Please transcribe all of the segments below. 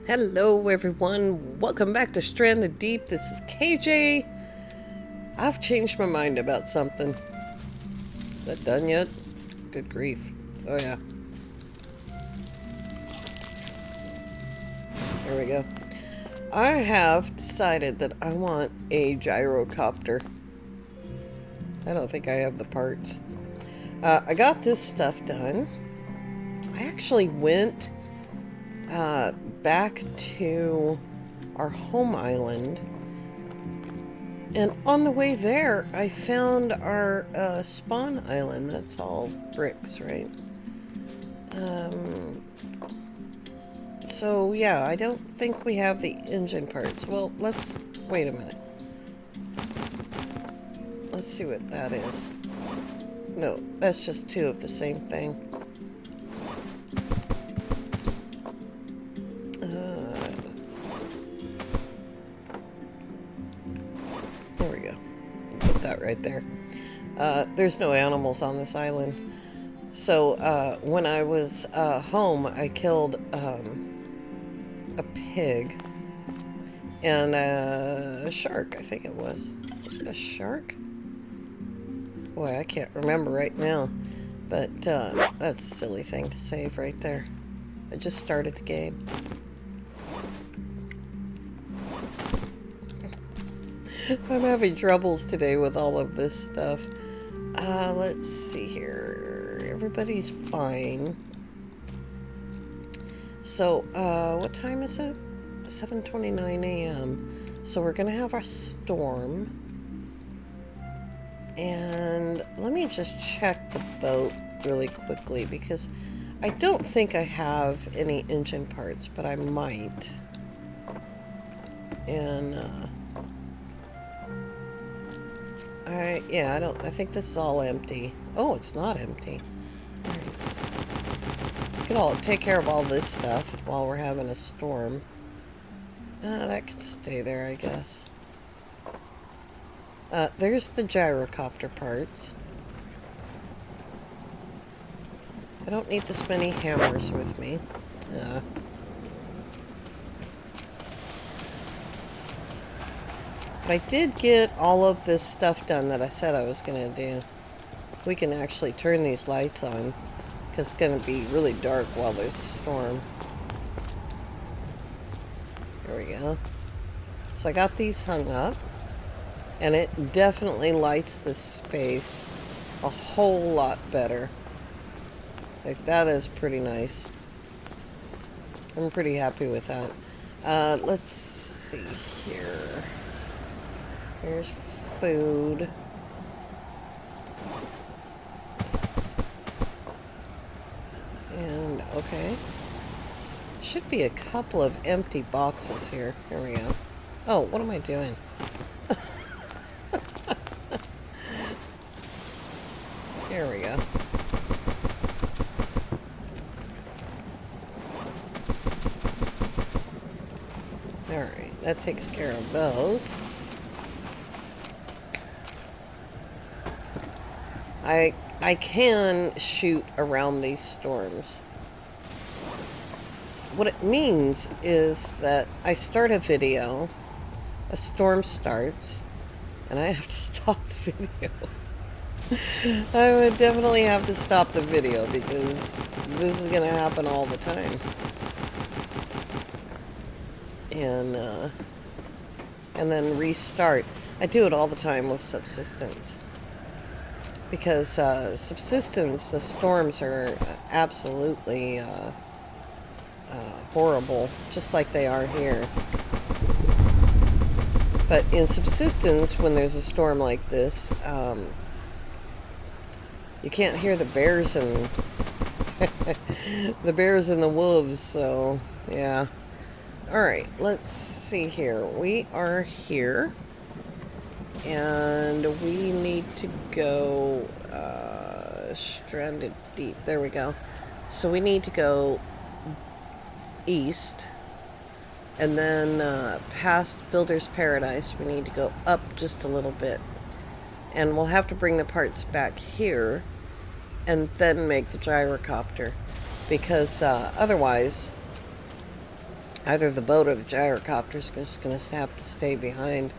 Hello everyone, welcome back to Stranded Deep. This is KJ. I've changed my mind about something. Is that done yet? Good grief. Oh yeah. There we go. I have decided that I want a gyrocopter. I don't think I have the parts. I got this stuff done. I actually went back to our home island, and on the way there I found our spawn island. That's all bricks, right? So yeah, I don't think we have the engine parts. Well, let's wait a minute. Let's see what that is. No, that's just two of the same thing. There we go. Put that right there. There's no animals on this island. So when I was home, I killed a pig and a shark, I think it was. Was it a shark? Boy, I can't remember right now. But that's a silly thing to save right there. I just started the game. I'm having troubles today with all of this stuff. Let's see here. Everybody's fine. So, what time is it? 7:29 a.m. So we're gonna have a storm. And let me just check the boat really quickly because I don't think I have any engine parts, but I might. And, I think this is all empty. Oh, it's not empty. Let's take care of all this stuff while we're having a storm. That can stay there, I guess. There's the gyrocopter parts. I don't need this many hammers with me. But I did get all of this stuff done that I said I was going to do. We can actually turn these lights on because it's going to be really dark while there's a storm. There we go. So I got these hung up, and it definitely lights this space a whole lot better. Like, that is pretty nice. I'm pretty happy with that. Let's see here. Here's food. And, okay. Should be a couple of empty boxes here. Here we go. Oh, what am I doing? Here we go. Alright, that takes care of those. I can shoot around these storms. What it means is that I start a video, a storm starts, and I have to stop the video. I would definitely have to stop the video because this is going to happen all the time. And then restart. I do it all the time with subsistence. Because subsistence, the storms are absolutely horrible, just like they are here. But in subsistence, when there's a storm like this, you can't hear the bears and the bears and the wolves. So yeah. All right, let's see here. We are here. And we need to go Stranded Deep. There we go. So we need to go east. And then past Builder's Paradise, we need to go up just a little bit. And we'll have to bring the parts back here and then make the gyrocopter. Because otherwise, Either the boat or the gyrocopter's just going to have to stay behind.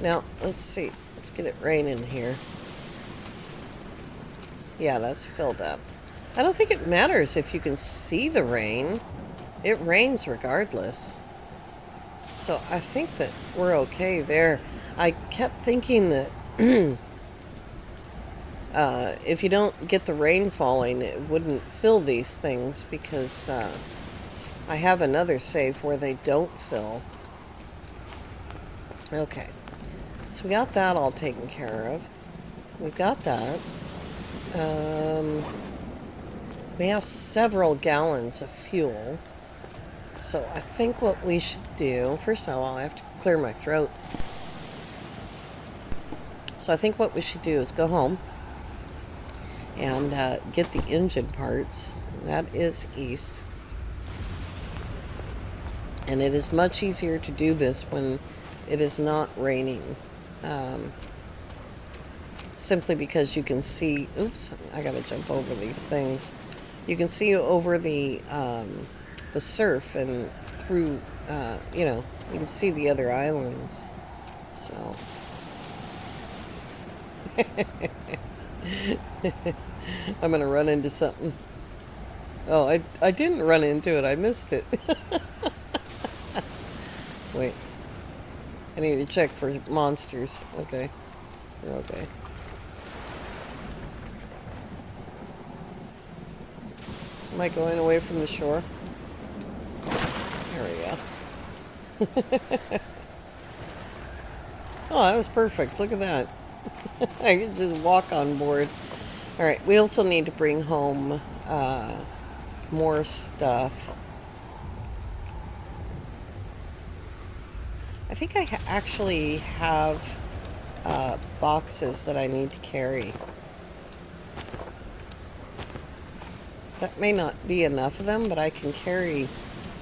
Now, let's see. Let's get it raining here. Yeah, that's filled up. I don't think it matters if you can see the rain. It rains regardless. So I think that we're okay there. I kept thinking that if you don't get the rain falling, it wouldn't fill these things because I have another save where they don't fill. Okay. So we got that all taken care of. We've got that. We have several gallons of fuel. So I think what we should do, first of all, I have to clear my throat. So I think what we should do is go home and get the engine parts. That is east. And it is much easier to do this when it is not raining. Simply because you can see, oops, I gotta jump over these things. You can see over the surf and through, you know, you can see the other islands. So. I'm gonna run into something. Oh, I didn't run into it, I missed it. Wait. I need to check for monsters. Okay. You're okay. Am I going away from the shore? There we go. Oh, that was perfect. Look at that. I can just walk on board. Alright, we also need to bring home more stuff. I think I actually have boxes that I need to carry. That may not be enough of them, but I can carry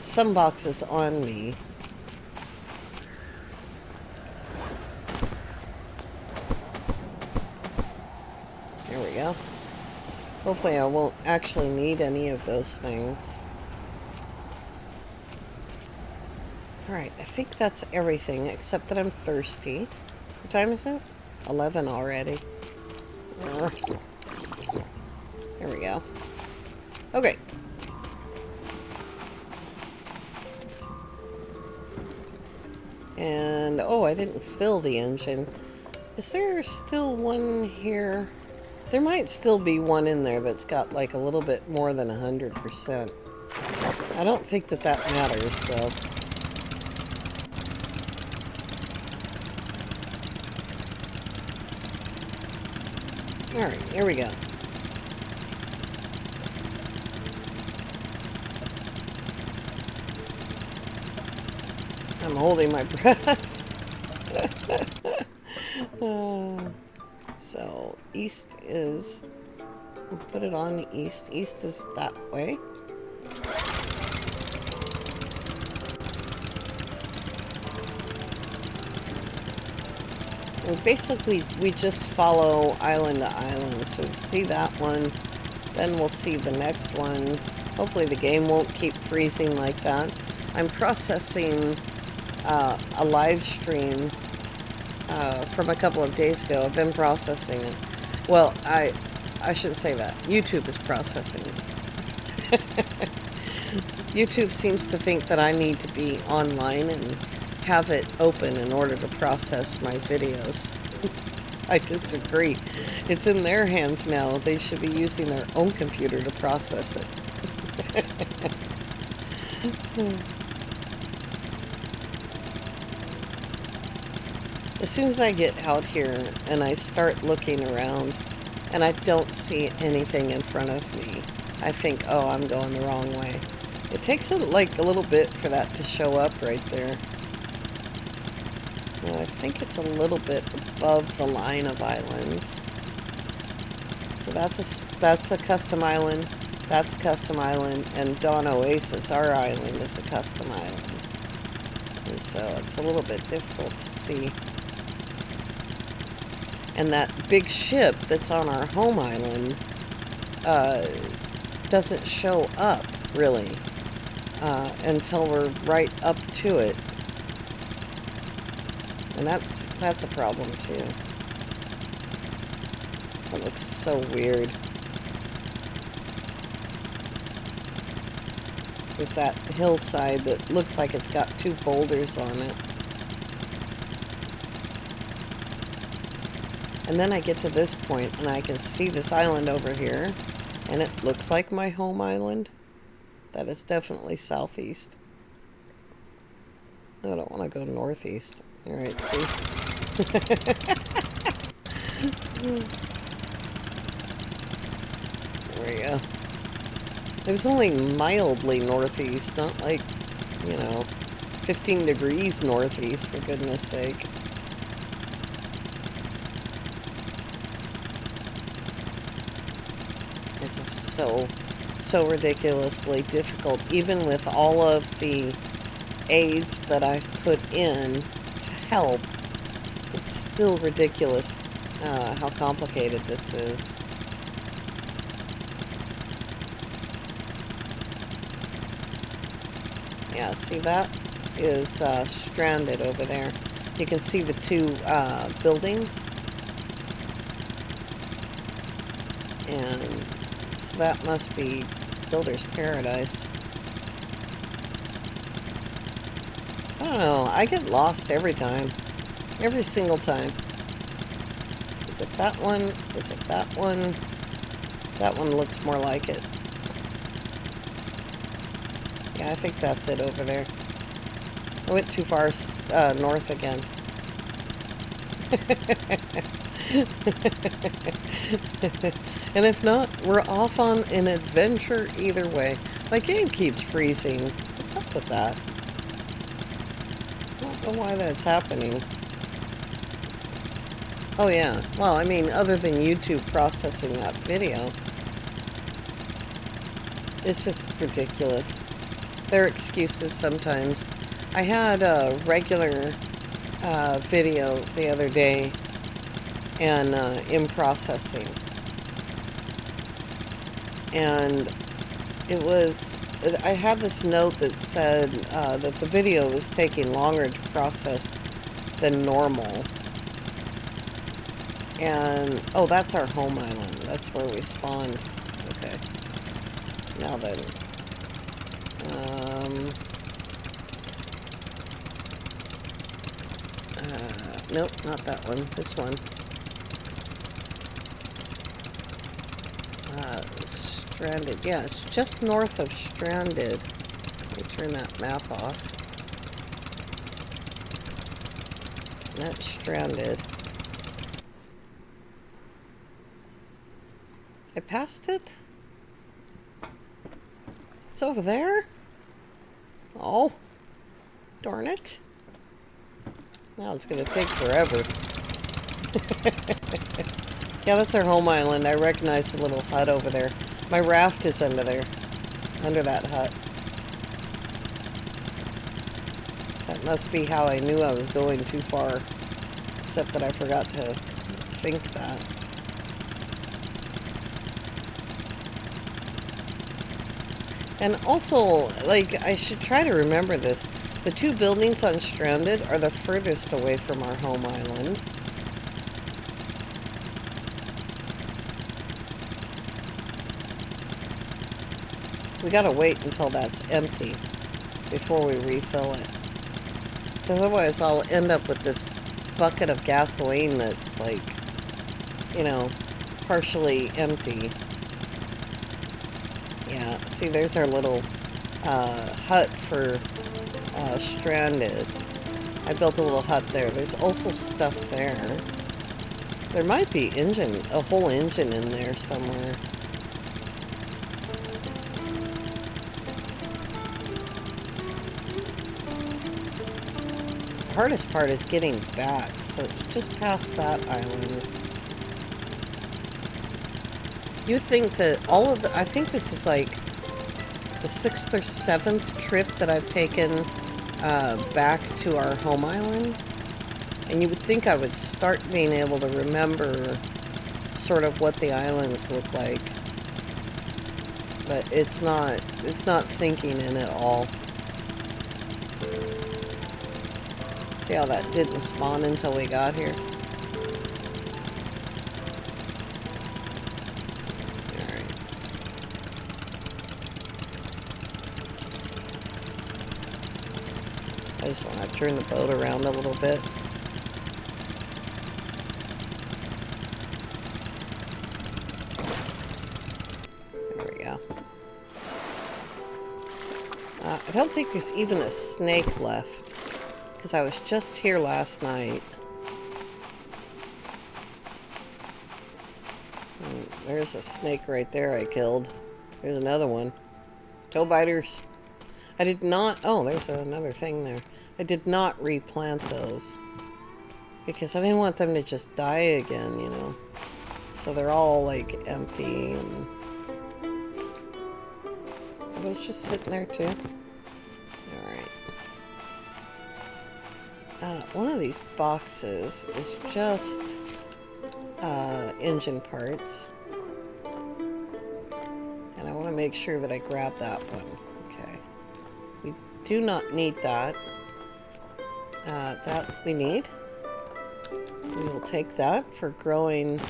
some boxes on me. There we go. Hopefully I won't actually need any of those things. Alright, I think that's everything, except that I'm thirsty. What time is it? 11 already. There we go. Okay. And, oh, I didn't fill the engine. Is there still one here? There might still be one in there that's got like a little bit more than 100%. I don't think that that matters, though. Alright, here we go. I'm holding my breath. So, east is... Put it on east. East is that way. And basically, we just follow island to island. So we see that one, then we'll see the next one. Hopefully the game won't keep freezing like that. I'm processing a live stream from a couple of days ago. I've been processing it. Well, I shouldn't say that. YouTube is processing it. YouTube seems to think that I need to be online and have it open in order to process my videos. I disagree. It's in their hands now. They should be using their own computer to process it. As soon as I get out here and I start looking around and I don't see anything in front of me, I think, oh, I'm going the wrong way. It takes like a little bit for that to show up right there. Well, I think it's a little bit above the line of islands. So that's a custom island. That's a custom island, and Dawn Oasis, our island, is a custom island. And so it's a little bit difficult to see. And that big ship that's on our home island doesn't show up, really. until we're right up to it. And that's a problem too. That looks so weird. With that hillside that looks like it's got two boulders on it. And then I get to this point and I can see this island over here. And it looks like my home island. That is definitely southeast. I don't want to go northeast. Alright, see? There we go. It was only mildly northeast, not like, 15 degrees northeast, for goodness sake. This is so ridiculously difficult, even with all of the aids that I've put in to help. It's still ridiculous how complicated this is. Yeah, see, that is stranded over there. You can see the two buildings. And so that must be Builder's Paradise. I don't know. I get lost every time. Every single time. Is it that one? Is it that one? That one looks more like it. Yeah, I think that's it over there. I went too far north again. And if not, we're off on an adventure either way. My game keeps freezing. What's up with that? I don't know why that's happening. Oh yeah. Well, I mean, other than YouTube processing that video. It's just ridiculous. Their excuses sometimes. I had a regular video the other day and in processing. And it was, I had this note that said that the video was taking longer to process than normal. And, oh, that's our home island. That's where we spawned. Okay. Now then. Nope, not that one. This one. Stranded. Yeah, it's just north of Stranded. Let me turn that map off. That's Stranded. I passed it? It's over there? Oh. Darn it. Now it's going to take forever. Yeah, that's our home island. I recognize the little hut over there. My raft is under there. Under that hut. That must be how I knew I was going too far. Except that I forgot to think that. And also, like, I should try to remember this. The two buildings on Stranded are the furthest away from our home island. We gotta wait until that's empty before we refill it. Because otherwise I'll end up with this bucket of gasoline that's like, partially empty. Yeah, see, there's our little hut for Stranded. I built a little hut there. There's also stuff there. There might be a whole engine in there somewhere. The hardest part is getting back, so it's just past that island. You think that I think this is like the 6th or 7th trip that I've taken back to our home island. And you would think I would start being able to remember sort of what the islands look like. But it's not sinking in at all. See how that didn't spawn until we got here? Alright. I just want to turn the boat around a little bit. There we go. I don't think there's even a snake left, because I was just here last night. And there's a snake right there I killed. There's another one. Toe biters. I did not... Oh, there's another thing there. I did not replant those, because I didn't want them to just die again, you know. So they're all, like, empty and... Are those just sitting there, too? Alright. One of these boxes is just engine parts. And I want to make sure that I grab that one. Okay. We do not need that. That we need. We will take that for growing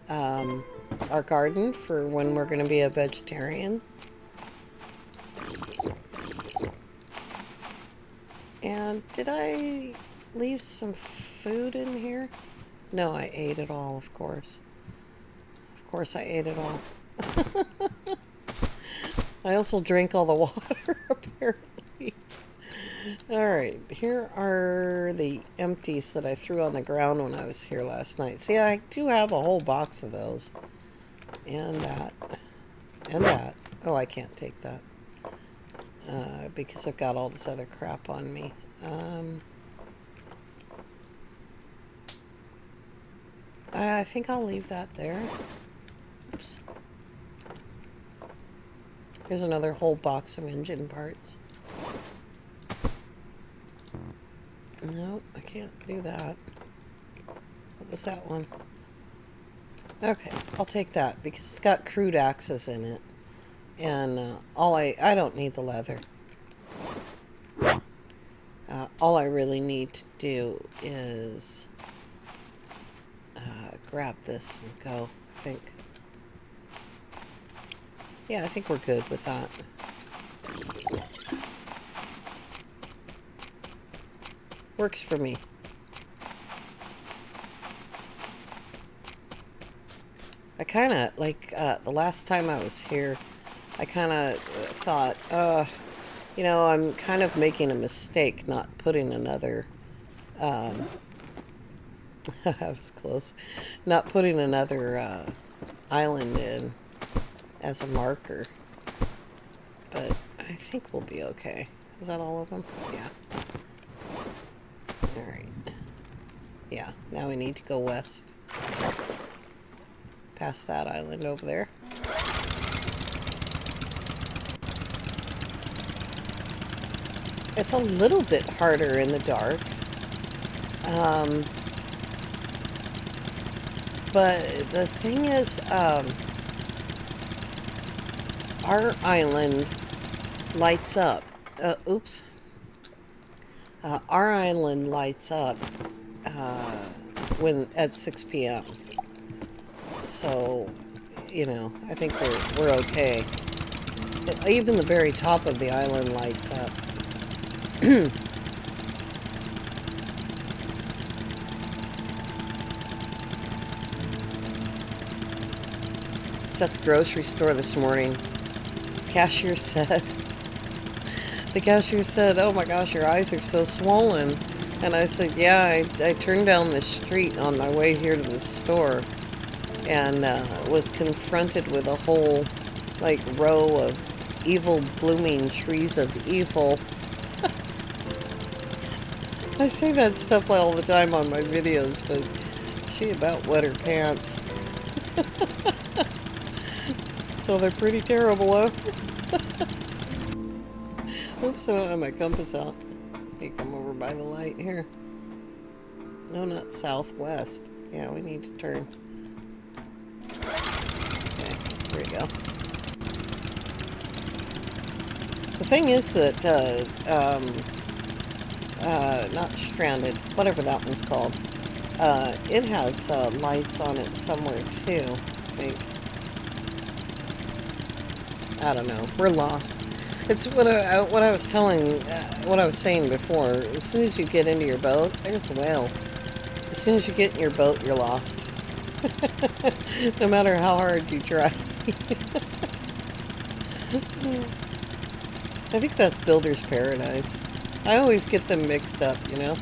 our garden for when we're going to be a vegetarian. And did I leave some food in here? No, I ate it all, of course. Of course I ate it all. I also drank all the water, apparently. Alright, here are the empties that I threw on the ground when I was here last night. See, I do have a whole box of those. And that. And that. Oh, I can't take that. Because I've got all this other crap on me. I think I'll leave that there. Oops. Here's another whole box of engine parts. Nope, I can't do that. What was that one? Okay, I'll take that because it's got crude axes in it. And I don't need the leather. All I really need to do is grab this and go, I think. Yeah, I think we're good with that. Works for me. I kind of, like, the last time I was here, I kind of thought, you know, I'm kind of making a mistake not putting another, I was close, not putting another island in as a marker. But I think we'll be okay. Is that all of them? Yeah. Alright. Yeah, now we need to go west. Past that island over there. It's a little bit harder in the dark. But the thing is, our island lights up. Oops. Our island lights up when at 6 p.m. So, you know, I think we're okay. Even the very top of the island lights up. Was at the grocery store this morning. Cashier said, oh my gosh, your eyes are so swollen. And I said, yeah, I turned down the street on my way here to the store and was confronted with a whole, like, row of evil blooming trees of evil. I say that stuff all the time on my videos, but she about wet her pants. So they're pretty terrible, huh? Oops, I don't have my compass out. Let me come over by the light here. No, not southwest. Yeah, we need to turn. Okay, here we go. The thing is that, not stranded, whatever that one's called, it has lights on it somewhere too, I think. I don't know. We're lost. It's what I was what I was saying before. As soon as you get into your boat, there's the whale. As soon as you get in your boat, you're lost. No matter how hard you try. I think that's Builder's Paradise. I always get them mixed up, you know?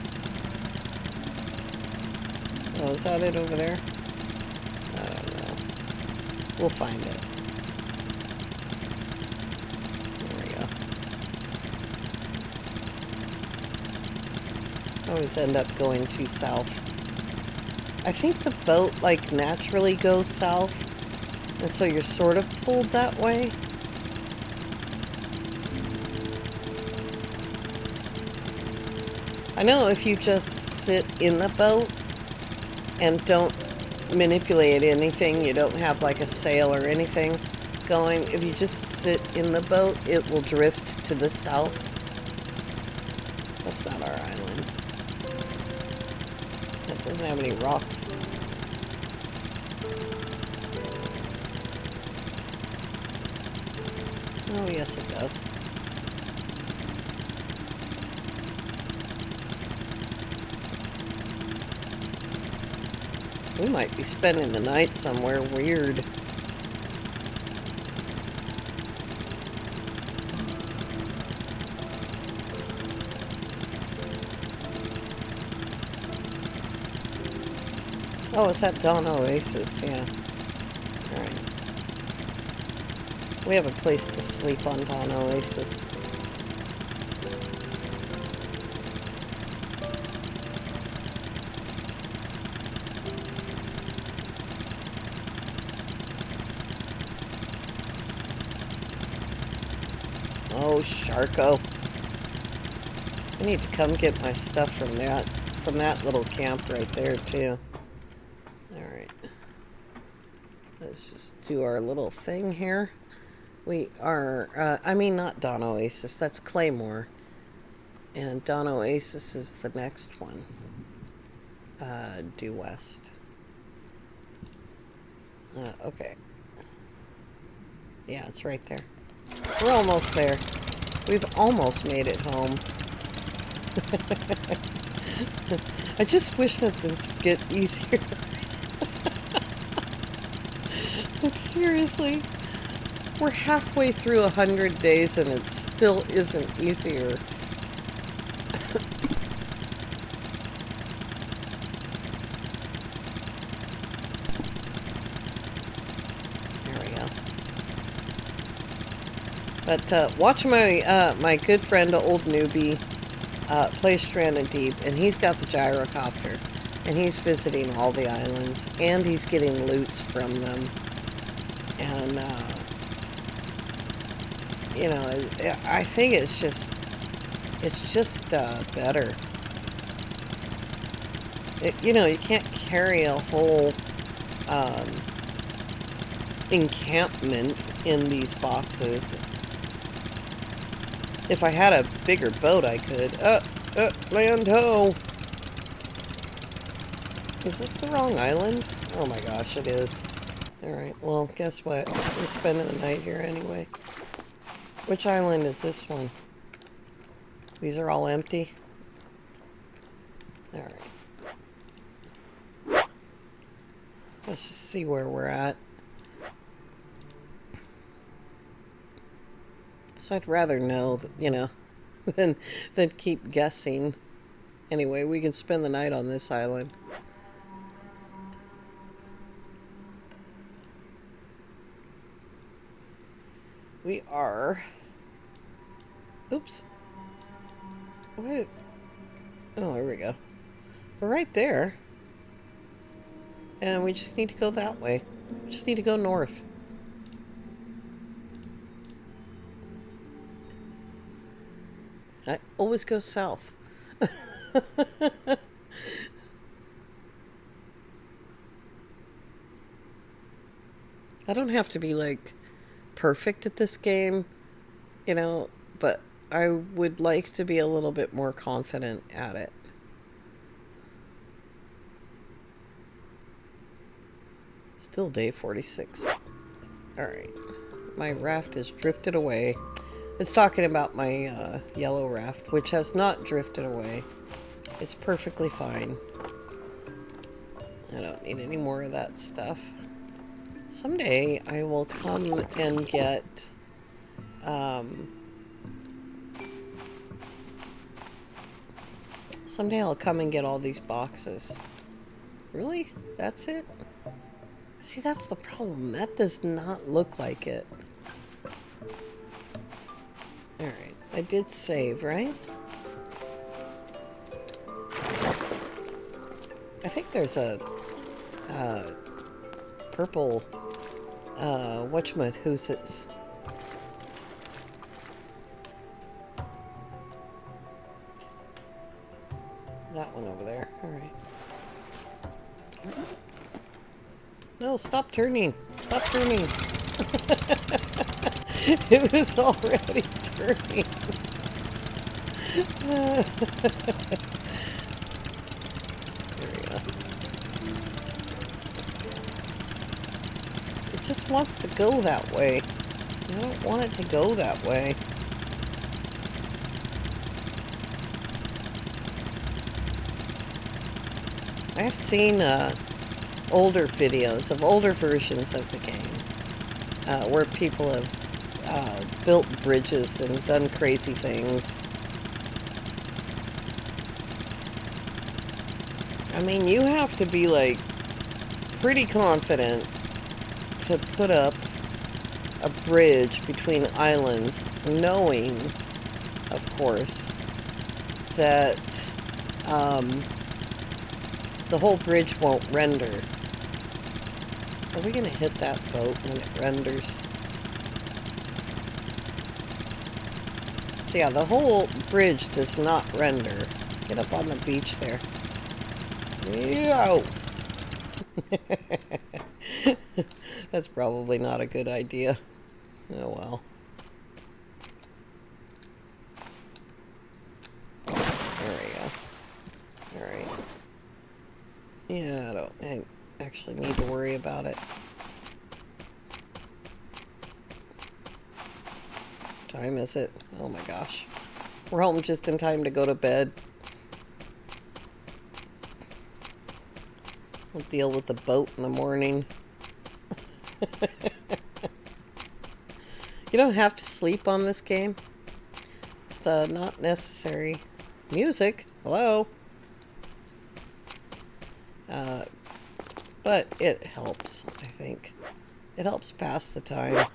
Oh, is that it over there? I don't know. We'll find it. There we go. I always end up going too south. I think the boat, like, naturally goes south. And so you're sort of pulled that way. I know if you just sit in the boat and don't manipulate anything, you don't have like a sail or anything going, if you just sit in the boat, it will drift to the south. That's not our island. That doesn't have any rocks. Oh, yes, it does. We might be spending the night somewhere weird. Oh, it's at Dawn Oasis, yeah. Alright. We have a place to sleep on Dawn Oasis. Oh, Sharko. I need to come get my stuff from that little camp right there, too. Alright. Let's just do our little thing here. We are, I mean, not Dawn Oasis, that's Claymore. And Dawn Oasis is the next one. Due west. Okay. Yeah, it's right there. We're almost there. We've almost made it home. I just wish that this would get easier. Like, seriously. We're halfway through 100 days and it still isn't easier. There we go. But watch my good friend, Old Newbie, play Stranded Deep, and he's got the Gyrocopter, and he's visiting all the islands, and he's getting loots from them, and you know, I think it's just better. You know, you can't carry a whole encampment in these boxes. If I had a bigger boat, I could. Land ho! Is this the wrong island? Oh my gosh, it is. Alright, well, guess what? We're spending the night here anyway. Which island is this one? These are all empty? Alright. Let's just see where we're at. So I'd rather know, you know, than keep guessing. Anyway, we can spend the night on this island. We are... Oops. Wait. Oh, there we go. We're right there. And we just need to go that way. We just need to go north. I always go south. I don't have to be, like, perfect at this game, you know, but I would like to be a little bit more confident at it. Still day 46. Alright. My raft has drifted away. It's talking about my yellow raft, which has not drifted away. It's perfectly fine. I don't need any more of that stuff. Someday I will come and get someday I'll come and get all these boxes. Really? That's it? See, that's the problem. That does not look like it. Alright, I did save, right? I think there's a purple whatchamacallits. That one over there. Alright. No, stop turning. Stop turning. It was already turning. There we go. It just wants to go that way. I don't want it to go that way. I've seen older videos of older versions of the game where people have built bridges and done crazy things. I mean, you have to be like pretty confident to put up a bridge between islands, knowing, of course, that the whole bridge won't render. Are we gonna hit that boat when it renders? So yeah, the whole bridge does not render. Get up on the beach there. Yo! That's probably not a good idea. Oh well. There we go. Alright. Yeah, I actually need to worry about it. What time is it? Oh my gosh. We're home just in time to go to bed. We'll deal with the boat in the morning. You don't have to sleep on this game. It's not necessary. Music. Hello. But it helps, I think. It helps pass the time.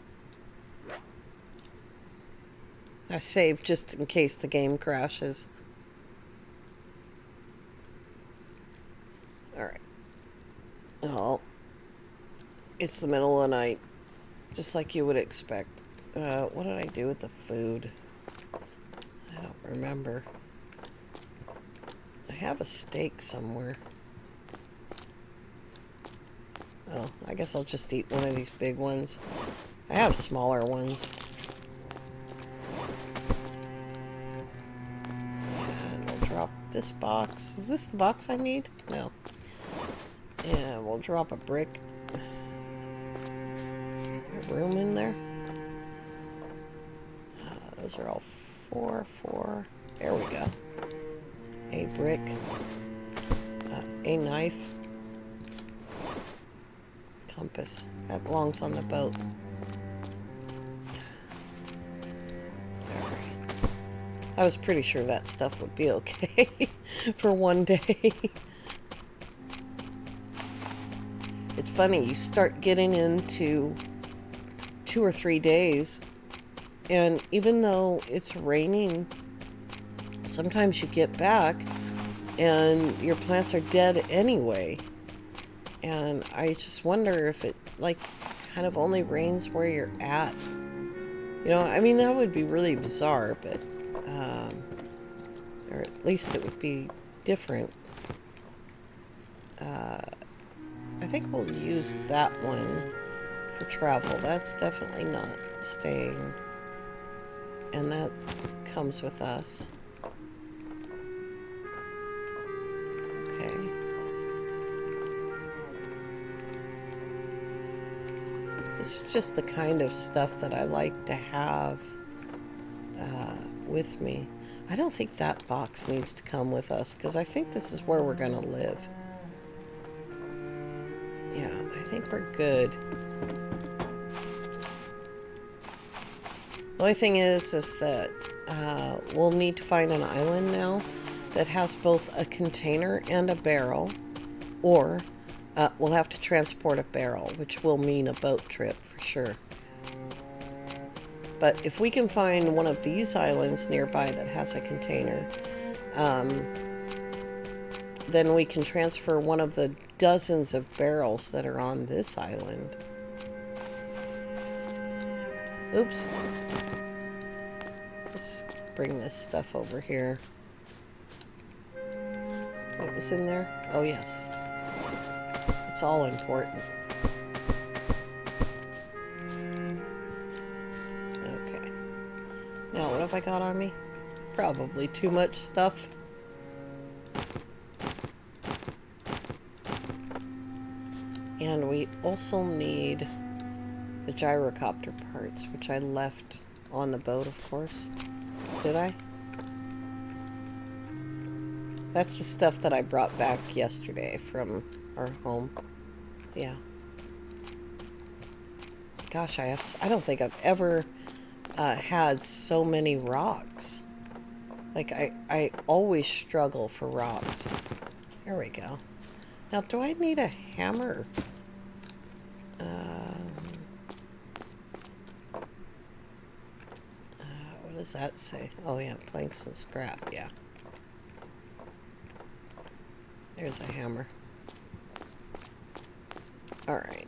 I save just in case the game crashes. Alright. Oh. It's the middle of the night. Just like you would expect. What did I do with the food? I don't remember. I have a steak somewhere. Oh, I guess I'll just eat one of these big ones. I have smaller ones. And we'll drop this box. Is this the box I need? No. And we'll drop a brick. Room in there. Those are all 4. There we go. A brick. A knife. Compass. That belongs on the boat. Alright. I was pretty sure that stuff would be okay for one day. It's funny, you start getting into 2 or 3 days, and even though it's raining, sometimes you get back and your plants are dead anyway. And I just wonder if it like kind of only rains where you're at. You know, I mean, that would be really bizarre, but or at least it would be different. I think we'll use that one for travel. That's definitely not staying. and that comes with us. Okay. It's just the kind of stuff that I like to have with me. I don't think that box needs to come with us, because I think this is where we're going to live. Yeah, I think we're good. The only thing is that we'll need to find an island now that has both a container and a barrel, or we'll have to transport a barrel, which will mean a boat trip for sure. But if we can find one of these islands nearby that has a container, then we can transfer one of the dozens of barrels that are on this island. Oops. Let's bring this stuff over here. What was in there? Oh, yes. It's all important. Okay. Now, what have I got on me? Probably too much stuff. And we also need the gyrocopter parts, which I left on the boat, of course. Did I? That's the stuff that I brought back yesterday from our home. Yeah. Gosh, I don't think I've ever had so many rocks. Like, I always struggle for rocks. There we go. Now, do I need a hammer? What does that say? Oh, yeah, planks and scrap, yeah. There's a hammer. Alright.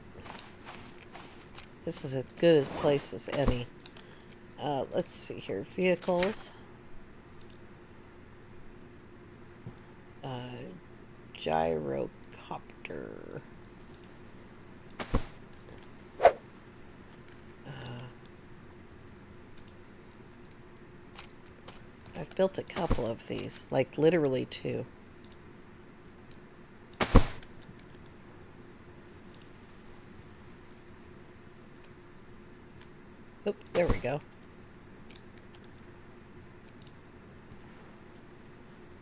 This is as good a place as any. Let's see here. Vehicles. Gyrocopter. I've built a couple of these, like literally 2. Oop, there we go.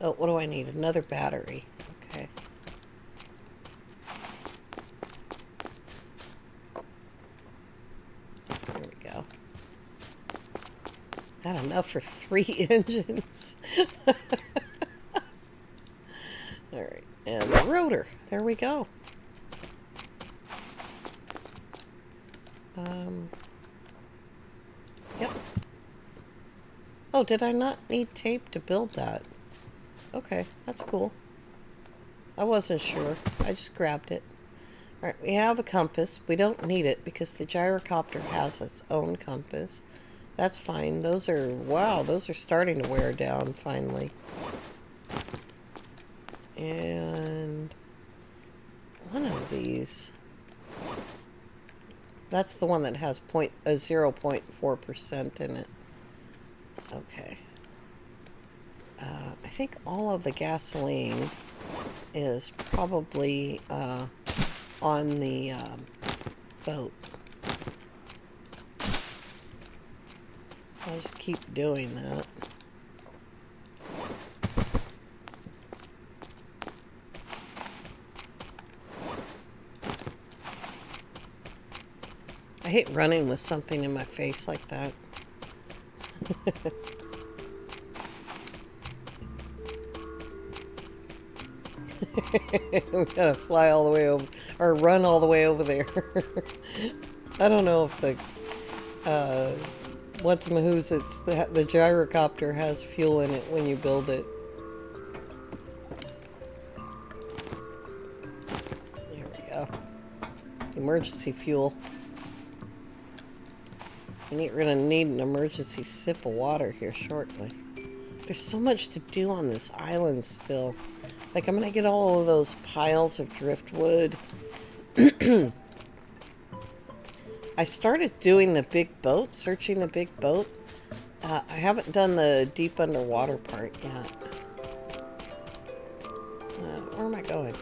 Oh, what do I need? Another battery. Okay. There we go. Not enough for 3 engines. Alright, and the rotor. There we go. Yep. Oh, did I not need tape to build that? Okay, that's cool. I wasn't sure. I just grabbed it. Alright, we have a compass. We don't need it because the gyrocopter has its own compass. That's fine. Those are, wow, those are starting to wear down finally. And one of these, that's the one that has 0.4% in it. Okay. I think all of the gasoline is probably on the boat. I'll just keep doing that. I hate running with something in my face like that. We gotta fly all the way over, or run all the way over there. I don't know if the what's-mahoots, the gyrocopter has fuel in it when you build it. There we go. Emergency fuel. We're gonna need an emergency sip of water here shortly. There's so much to do on this island still. Like, I'm gonna get all of those piles of driftwood. I started doing the big boat, searching the big boat, I haven't done the deep underwater part yet. Where am I going?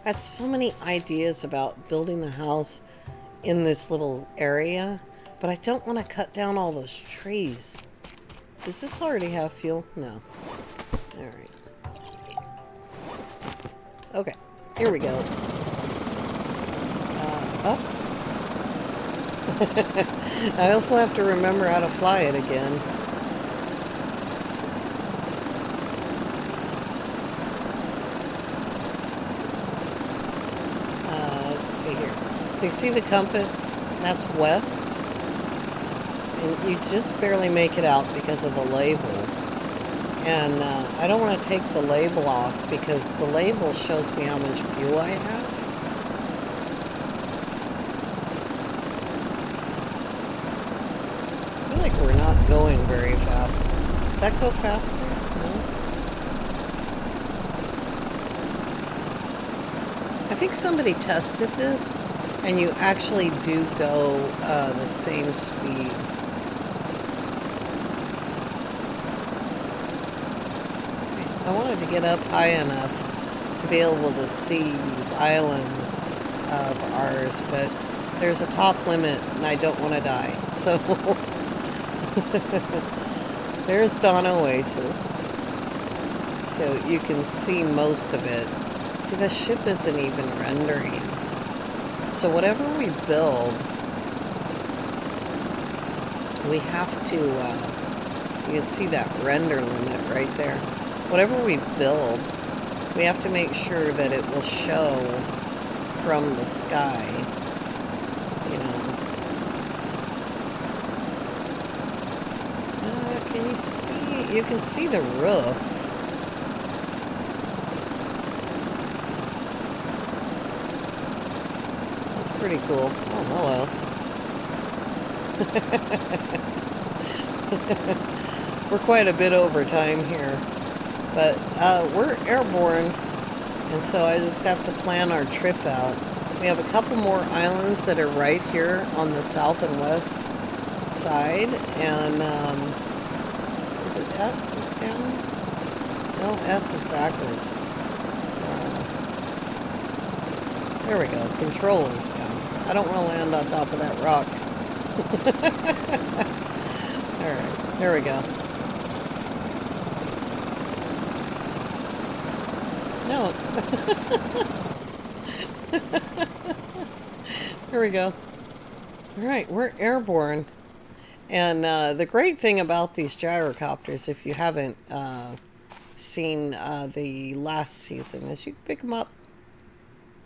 I had so many ideas about building the house in this little area, but I don't want to cut down all those trees. Does this already have fuel? No. Alright. Okay, here we go. Up. I also have to remember how to fly it again. Let's see here. So you see the compass? That's west. And you just barely make it out because of the label. And I don't want to take the label off because the label shows me how much fuel I have. I feel like we're not going very fast. Does that go faster? No? I think somebody tested this and you actually do go the same speed. I wanted to get up high enough to be able to see these islands of ours, but there's a top limit and I don't want to die. So there's Dawn Oasis. So you can see most of it. See, the ship isn't even rendering. So whatever we build, we have to, you can see that render limit right there. Whatever we build, we have to make sure that it will show from the sky, you know. Can you see? You can see the roof. That's pretty cool. Oh, hello. We're quite a bit over time here. But we're airborne, and so I just have to plan our trip out. We have a couple more islands that are right here on the south and west side, and is it S is down? No, S is backwards. There we go. Control is down. I don't want to land on top of that rock. Alright, there we go. No. Here we go. Alright, we're airborne. And the great thing about these gyrocopters, if you haven't seen the last season, is you can pick them up.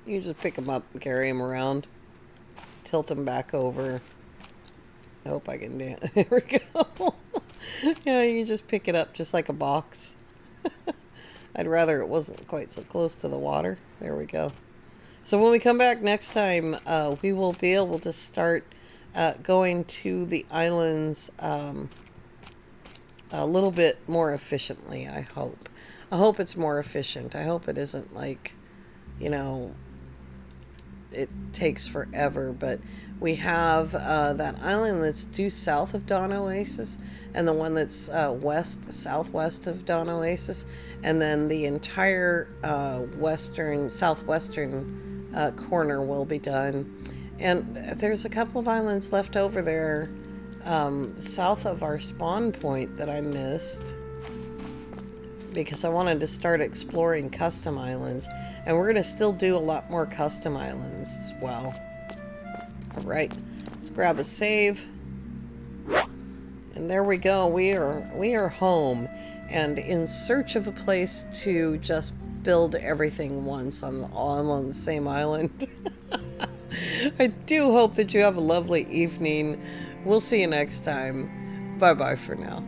You just pick them up and carry them around. Tilt them back over. I hope I can do it. There we go. Yeah, you can just pick it up just like a box. I'd rather it wasn't quite so close to the water. There we go. So when we come back next time, we will be able to start going to the islands a little bit more efficiently, I hope. I hope it's more efficient. I hope it isn't like, you know, it takes forever, but we have that island that's due south of Dawn Oasis, and the one that's southwest of Dawn Oasis, and then the entire southwestern corner will be done. And there's a couple of islands left over there south of our spawn point that I missed, because I wanted to start exploring custom islands, and we're going to still do a lot more custom islands as well. Alright, let's grab a save, and there we go. We are home and in search of a place to just build everything once all on the same island. I do hope that you have a lovely evening. We'll see you next time. Bye bye for now.